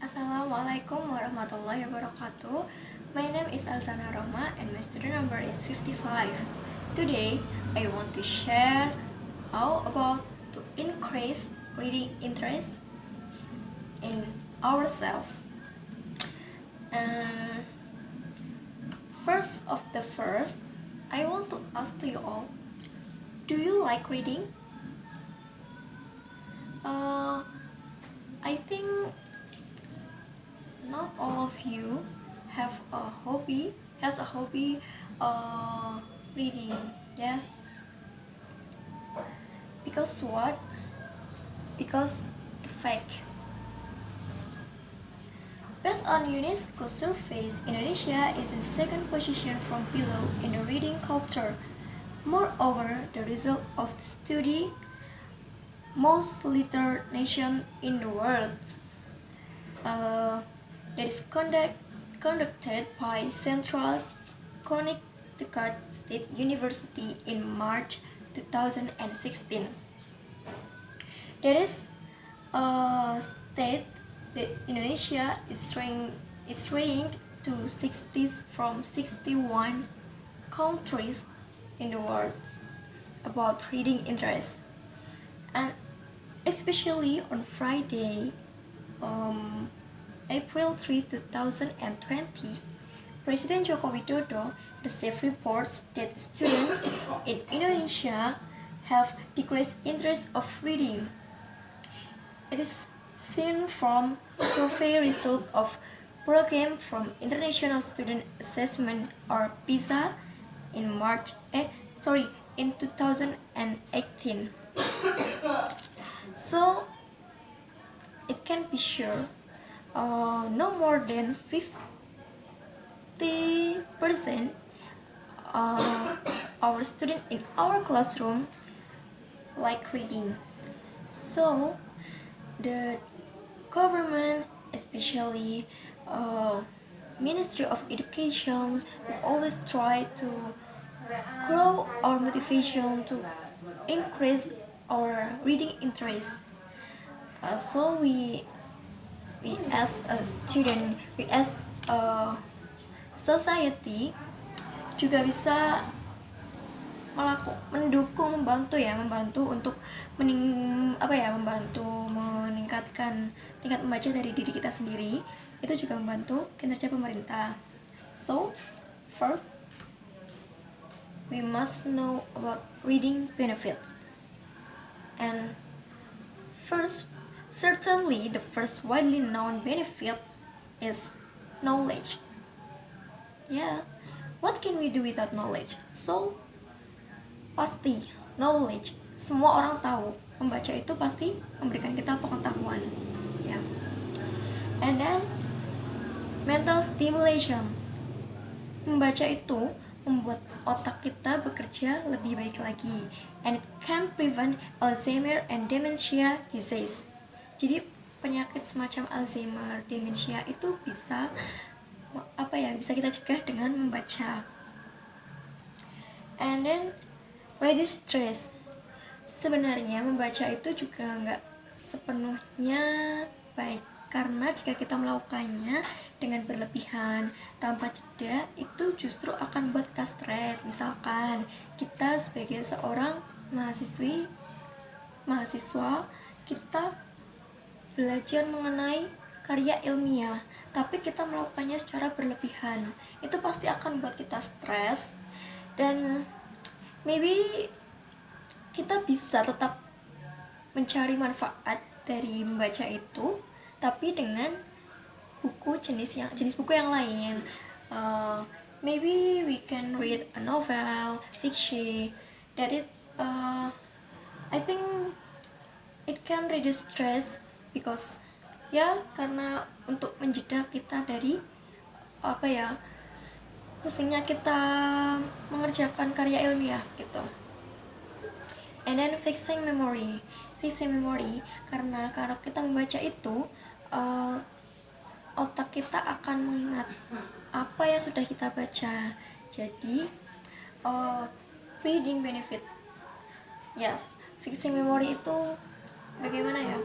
Assalamualaikum warahmatullahi wabarakatuh. My name is Alzana Roma and my student number is 55. Today, I want to share how about to increase reading interest in ourselves. And first, I want to ask to you all, do you like reading? I think not all of you has a hobby reading. Yes, because what? Because the fact. Based on UNESCO surveys, Indonesia is in second position from below in the reading culture. Moreover, the result of the study, most literate nation in the world, that is conducted by Central Connecticut State University in March 2016. That is state that Indonesia is ranked to 60th from 61 countries in the world about reading interest. And especially on Friday, April 3, 2020, President Joko Widodo received reports that students in Indonesia have decreased interest of reading. It is seen from survey result of program from International Student Assessment or PISA in in 2018. So it can be sure no more than 50% our student in our classroom like reading. So the government, especially Ministry of Education, is always try to grow our motivation to increase our reading interest. So we as a student, we as a society juga bisa membantu untuk membantu meningkatkan tingkat membaca dari diri kita sendiri. Itu juga membantu kinerja pemerintah. So first, we must know about reading benefits. And certainly the first widely known benefit is knowledge. Yeah, what can we do without knowledge? So pasti knowledge, semua orang tahu membaca itu pasti memberikan kita pengetahuan, ya. And then mental stimulation, membaca itu membuat otak kita bekerja lebih baik lagi, and it can prevent Alzheimer and dementia disease. Jadi penyakit semacam Alzheimer, dementia itu bisa kita cegah dengan membaca. And then reduce stress. Sebenarnya membaca itu juga nggak sepenuhnya baik, karena jika kita melakukannya dengan berlebihan tanpa jeda, itu justru akan buat kita stres. Misalkan kita sebagai seorang mahasiswa, kita belajar mengenai karya ilmiah, tapi kita melakukannya secara berlebihan, itu pasti akan buat kita stres. Dan maybe kita bisa tetap mencari manfaat dari membaca itu, tapi dengan jenis buku yang lain. Maybe we can read a novel, fiction, that it I think it can reduce stress because karena untuk menjeda kita dari pusingnya kita mengerjakan karya ilmiah gitu. And then fixing memory, karena kalau kita membaca itu otak kita akan mengingat apa yang sudah kita baca. Jadi reading benefit, yes, fixing memory itu bagaimana ya?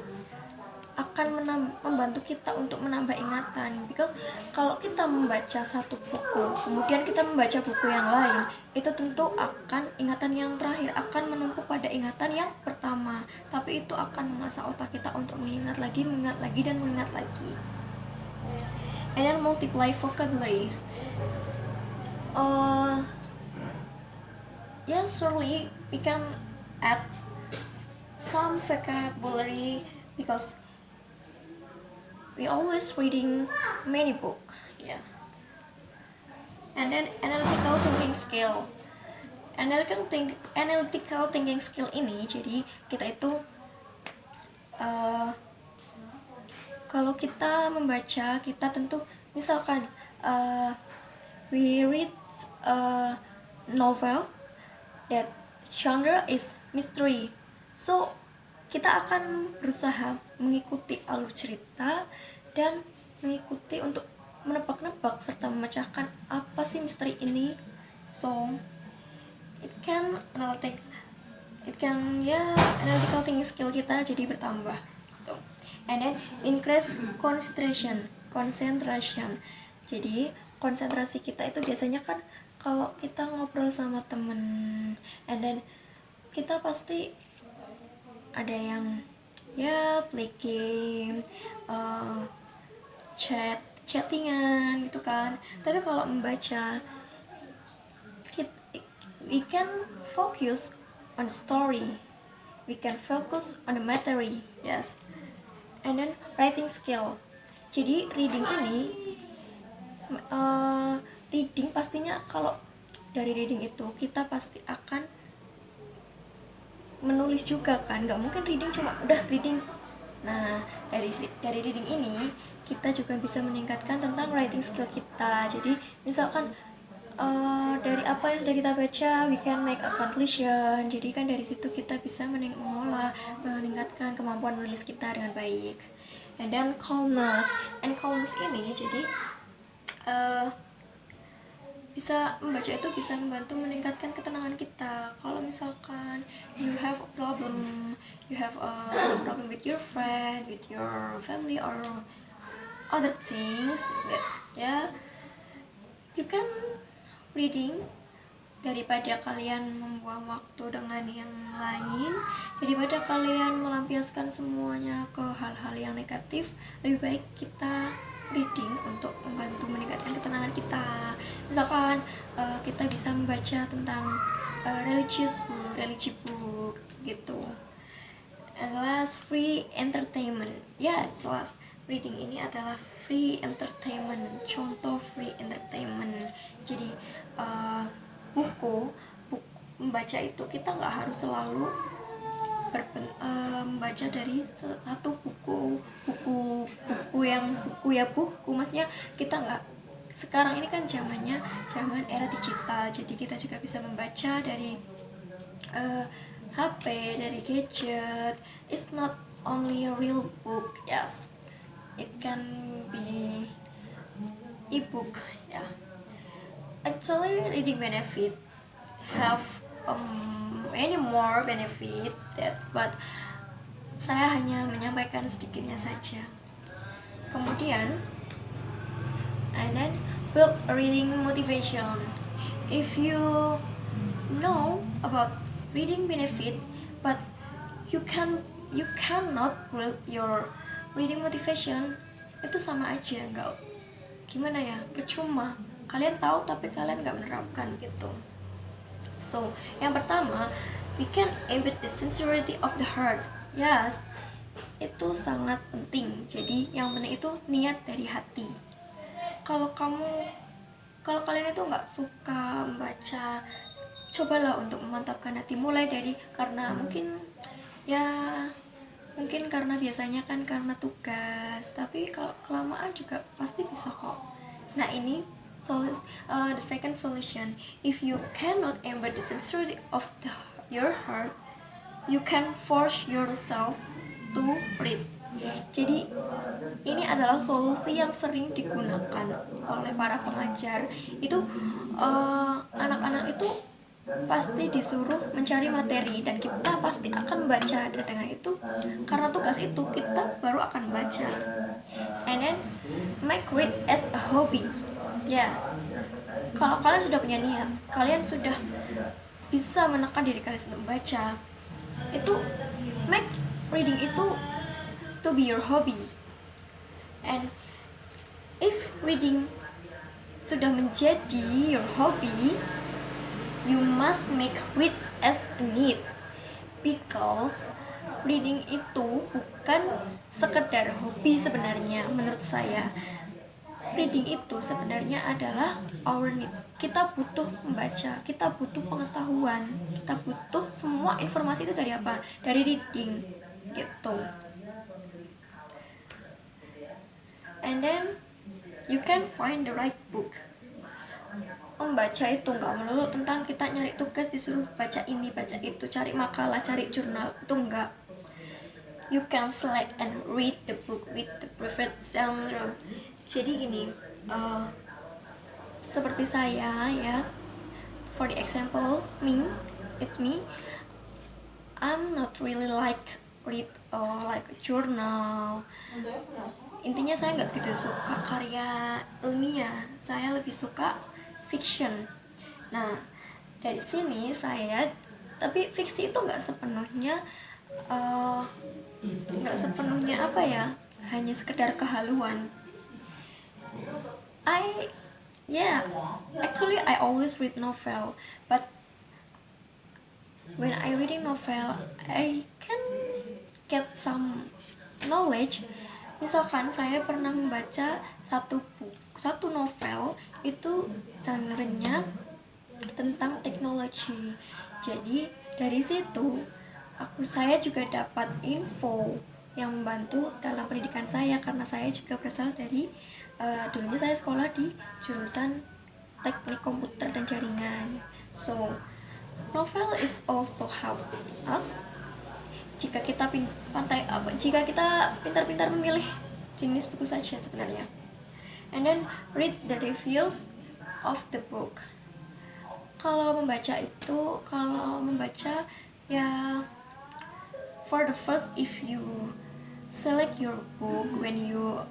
akan membantu kita untuk menambah ingatan. Because kalau kita membaca satu buku kemudian kita membaca buku yang lain, itu tentu akan ingatan yang terakhir akan menumpuk pada ingatan yang pertama, tapi itu akan mengasah otak kita untuk mengingat lagi dan mengingat lagi. And then multiply vocabulary. Yeah, surely we can add some vocabulary because we always reading many book. Yeah. And then analytical thinking skill. Analytical thinking skill ini, jadi kita itu kalau kita membaca, kita tentu misalkan we read a novel that genre is mystery, so kita akan berusaha mengikuti alur cerita dan mengikuti untuk menebak-nebak serta memecahkan apa sih misteri ini. So it can analytical thinking skill kita jadi bertambah gitu. And then increase concentration. Jadi konsentrasi kita itu biasanya kan kalau kita ngobrol sama temen, and then kita pasti ada yang play game, chattingan gitu kan. Tapi kalau membaca, we can focus on story, we can focus on the material. Yes. And then writing skill. Jadi reading ini reading pastinya, kalau dari reading itu kita pasti akan menulis juga kan, nggak mungkin reading cuma udah reading. Nah, dari reading ini kita juga bisa meningkatkan tentang writing skill kita. Jadi misalkan dari apa yang sudah kita baca, we can make a conclusion. Jadi kan dari situ kita bisa meningkatkan kemampuan menulis kita dengan baik. And then calmness ini jadi bisa membaca itu bisa membantu meningkatkan ketenangan kita. Kalau misalkan you have a problem, some problem with your friend, with your family or other things that you can reading daripada kalian membuang waktu dengan yang lain, daripada kalian melampiaskan semuanya ke hal-hal yang negatif. Lebih baik kita reading untuk membantu meningkatkan ketenangan kita. Misalkan kita bisa membaca tentang religious book gitu. And last, free entertainment. Ya, jelas reading ini adalah free entertainment. Contoh free entertainment. Jadi buku membaca itu kita nggak harus selalu membaca dari satu buku, maksudnya kita nggak, sekarang ini kan zaman era digital, jadi kita juga bisa membaca dari HP, dari gadget. It's not only a real book. Yes, it can be e-book. Yeah, actually reading benefit have many more benefit but saya hanya menyampaikan sedikitnya saja. Kemudian, and then build reading motivation. If you know about reading benefit but you cannot build your reading motivation, itu sama aja, nggak, gimana ya, percuma. Kalian tahu tapi kalian nggak menerapkan gitu. So, yang pertama, we can embed the sincerity of the heart. Yes, itu sangat penting. Jadi yang penting itu niat dari hati. Kalau kalian itu nggak suka membaca, cobalah untuk memantapkan hati. Mulai dari karena mungkin karena biasanya kan karena tugas, tapi kalau kelamaan juga pasti bisa kok. Nah, ini the second solution. If you cannot embed the sincerity of your heart, you can force yourself to read. Jadi ini adalah solusi yang sering digunakan oleh para pengajar. Itu anak-anak itu pasti disuruh mencari materi dan kita pasti akan baca. Dan dengan itu, karena tugas itu kita baru akan baca. And then make read as a hobby. Ya, kalau kalian sudah punya niat, kalian sudah bisa menekan diri kalian untuk membaca, itu make reading itu to be your hobby. And if reading sudah menjadi your hobby, you must make read as a need, because reading itu bukan sekedar hobi sebenarnya. Menurut saya, reading itu sebenarnya adalah our need. Kita butuh membaca, kita butuh pengetahuan, kita butuh semua informasi itu dari apa? Dari reading gitu. And then you can find the right book. Membaca itu nggak melulu tentang kita nyari tugas disuruh baca ini baca itu, cari makalah, cari jurnal, itu enggak. You can select and read the book with the preferred genre. Jadi gini, seperti saya ya, for the example, it's me. I'm not really like read like a journal. Intinya saya nggak gitu suka karya ilmiah, saya lebih suka fiction. Nah, dari sini saya, tapi fiksi itu nggak sepenuhnya apa ya, hanya sekedar kehaluan. Actually I always read novel, but when I reading novel I can get some knowledge. Misalkan saya pernah membaca satu novel, itu genre-nya tentang teknologi. Jadi dari situ saya juga dapat info yang membantu dalam pendidikan saya, karena saya juga berasal dari dulunya saya sekolah di jurusan teknik komputer dan jaringan. So novel is also help us jika kita pintar-pintar memilih jenis buku saja sebenarnya. And then read the reviews of the book. Kalau membaca ya, for the first, if you select your book when you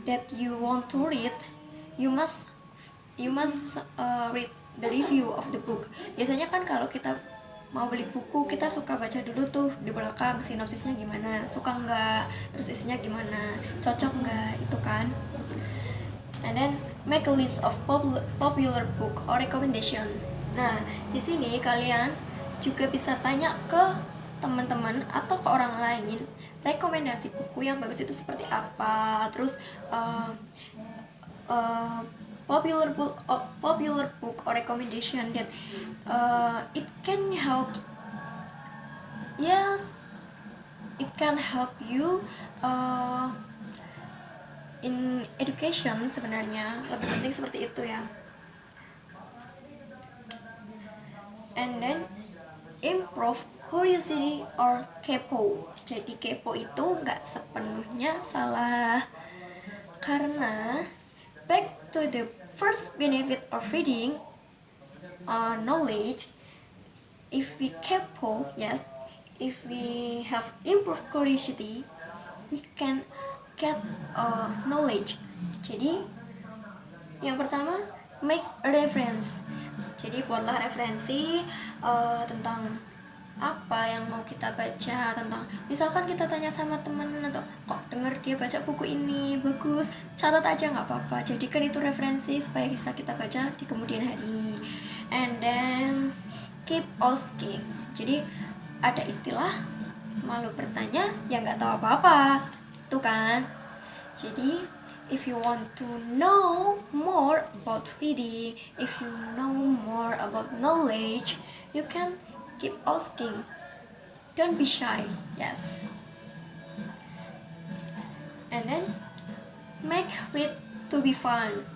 that you want to read, you must read the review of the book. Biasanya kan kalau kita mau beli buku, kita suka baca dulu tuh di belakang sinopsisnya gimana, suka nggak, terus isinya gimana, cocok nggak, itu kan. And then make a list of popular book or recommendation. Nah, di sini kalian juga bisa tanya ke teman-teman atau ke orang lain rekomendasi buku yang bagus itu seperti apa. Terus popular book or recommendation that it can help you in education. Sebenarnya lebih penting seperti itu ya. And then improve curiosity or kepo. Jadi kepo itu nggak sepenuhnya salah, karena back to the first benefit of reading, knowledge. If we kepo, if we have improved curiosity, we can get knowledge. Jadi yang pertama, make a reference. Jadi buatlah referensi tentang apa yang mau kita baca. Tentang misalkan kita tanya sama teman, atau kok denger dia baca buku ini bagus, catat aja nggak apa-apa, jadikan itu referensi supaya bisa kita baca di kemudian hari. And then keep asking. Jadi ada istilah malu bertanya yang nggak tahu apa-apa, tuh kan. Jadi if you want to know more about reading, if you know more about knowledge, you can keep asking. Don't be shy. Yes. And then make read to be fun.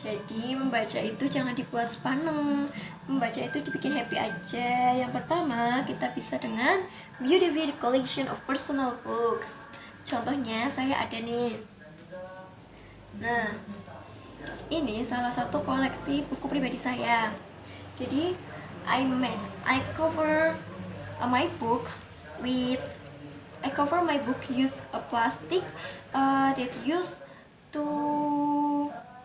Jadi membaca itu jangan dibuat sepaneng, membaca itu dibikin happy aja. Yang pertama, kita bisa dengan view the collection of personal books. Contohnya saya ada nih. Nah, ini salah satu koleksi buku pribadi saya. Jadi I cover my book with I cover my book use a plastic that used to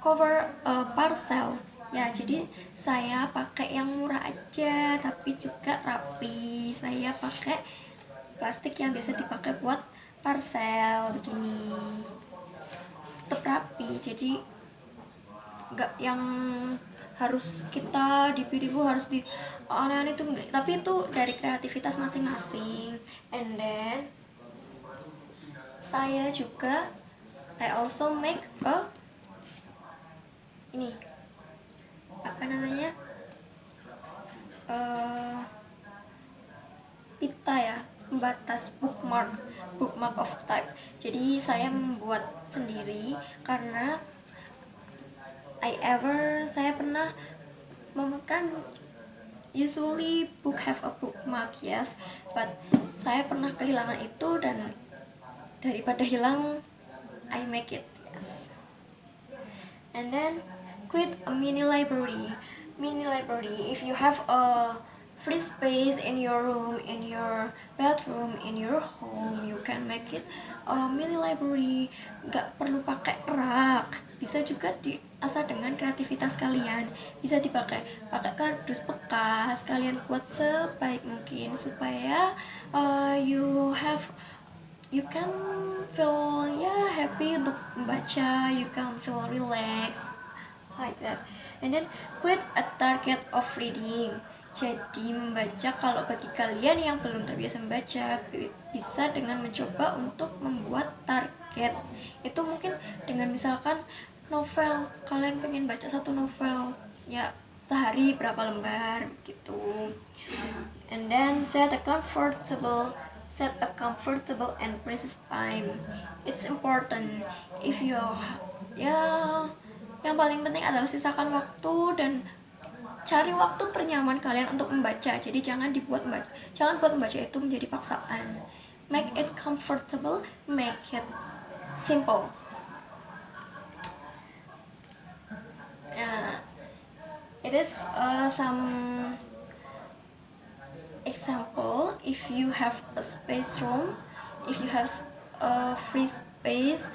cover a parcel. Ya, jadi saya pakai yang murah aja tapi juga rapi. Saya pakai plastik yang biasa dipakai buat parcel begini. Tetap rapi, jadi nggak yang harus kita di beautiful harus di aneh-aneh itu enggak, tapi itu dari kreativitas masing-masing. And then saya juga I also make a ini apa namanya pita ya, pembatas bookmark of type. Jadi saya membuat sendiri karena saya pernah memekan usually book have a bookmark, yes, but saya pernah kehilangan itu dan daripada hilang I make it, yes. And then create a mini library. If you have a free space in your room, in your bedroom, in your home, you can make it a mini library. Gak perlu pakai rak, bisa juga diasah dengan kreativitas kalian. Bisa pakai kardus bekas, kalian buat sebaik mungkin supaya you can feel happy untuk membaca, you can feel relaxed like that. And then create a target of reading. Jadi membaca, kalau bagi kalian yang belum terbiasa membaca, bisa dengan mencoba untuk membuat target. Itu mungkin dengan misalkan novel, kalian pengen baca satu novel ya sehari berapa lembar gitu. And then set a comfortable and precise time. It's important if you yang paling penting adalah sisakan waktu dan cari waktu ternyaman kalian untuk membaca. Jadi jangan buat membaca itu menjadi paksaan. Make it comfortable, make it simple. It is some example. If you have a space room, if you have a free space,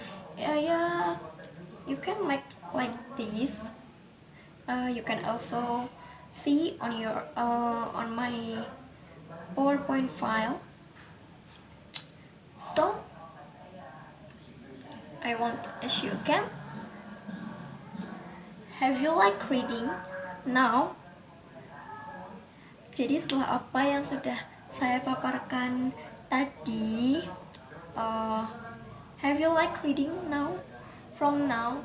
you can make like this. You can also see on your on my PowerPoint file. So I want to ask you again, have you like reading now? Jadi setelah apa yang sudah saya paparkan tadi, have you like reading now? From now,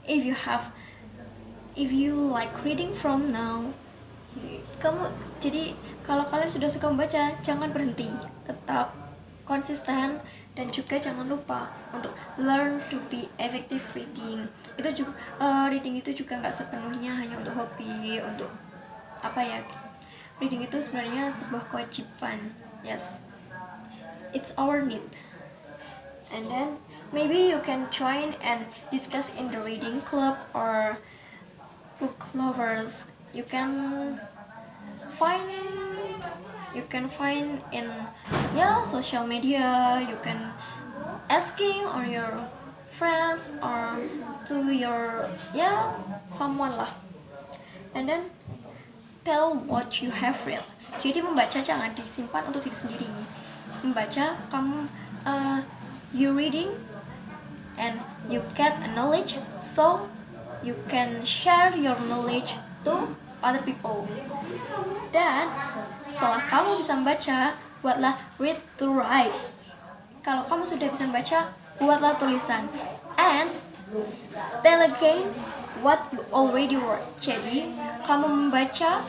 if you like reading from now, jadi kalau kalian sudah suka membaca, jangan berhenti, tetap konsisten, dan juga jangan lupa untuk learn to be effective reading. Itu juga reading itu juga nggak sepenuhnya hanya untuk hobi, untuk apa ya. Reading itu sebenarnya sebuah kewajiban, yes, it's our need. And then maybe you can join and discuss in the reading club or book lovers. You can find in social media. You can asking on your friends or to your someone lah. And then tell what you have read. Jadi membaca jangan disimpan untuk diri sendiri. Membaca kamu you reading and you get a knowledge, so you can share your knowledge to other people. Dan setelah kamu bisa membaca, buatlah read to write. Kalau kamu sudah bisa membaca, buatlah tulisan. And tell again what you already wrote. Jadi kamu membaca,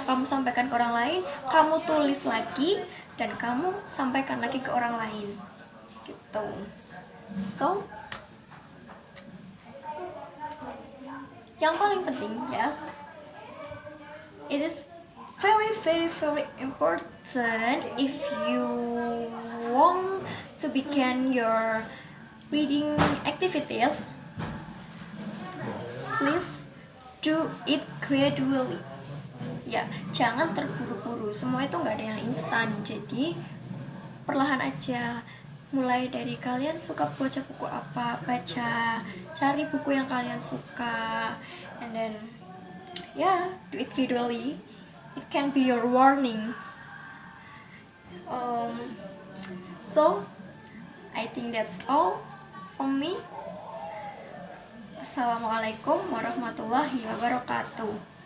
kamu sampaikan ke orang lain, kamu tulis lagi, dan kamu sampaikan lagi ke orang lain. Gitu. So, yang paling penting, yes, it is very, very, very important if you want to begin your reading activities. Please do it gradually. ya jangan terburu-buru, semua itu nggak ada yang instan, jadi perlahan aja. Mulai dari kalian suka baca buku apa, cari buku yang kalian suka, and then do it gradually. It can be your warning. So I think that's all from me. Assalamualaikum warahmatullahi wabarakatuh.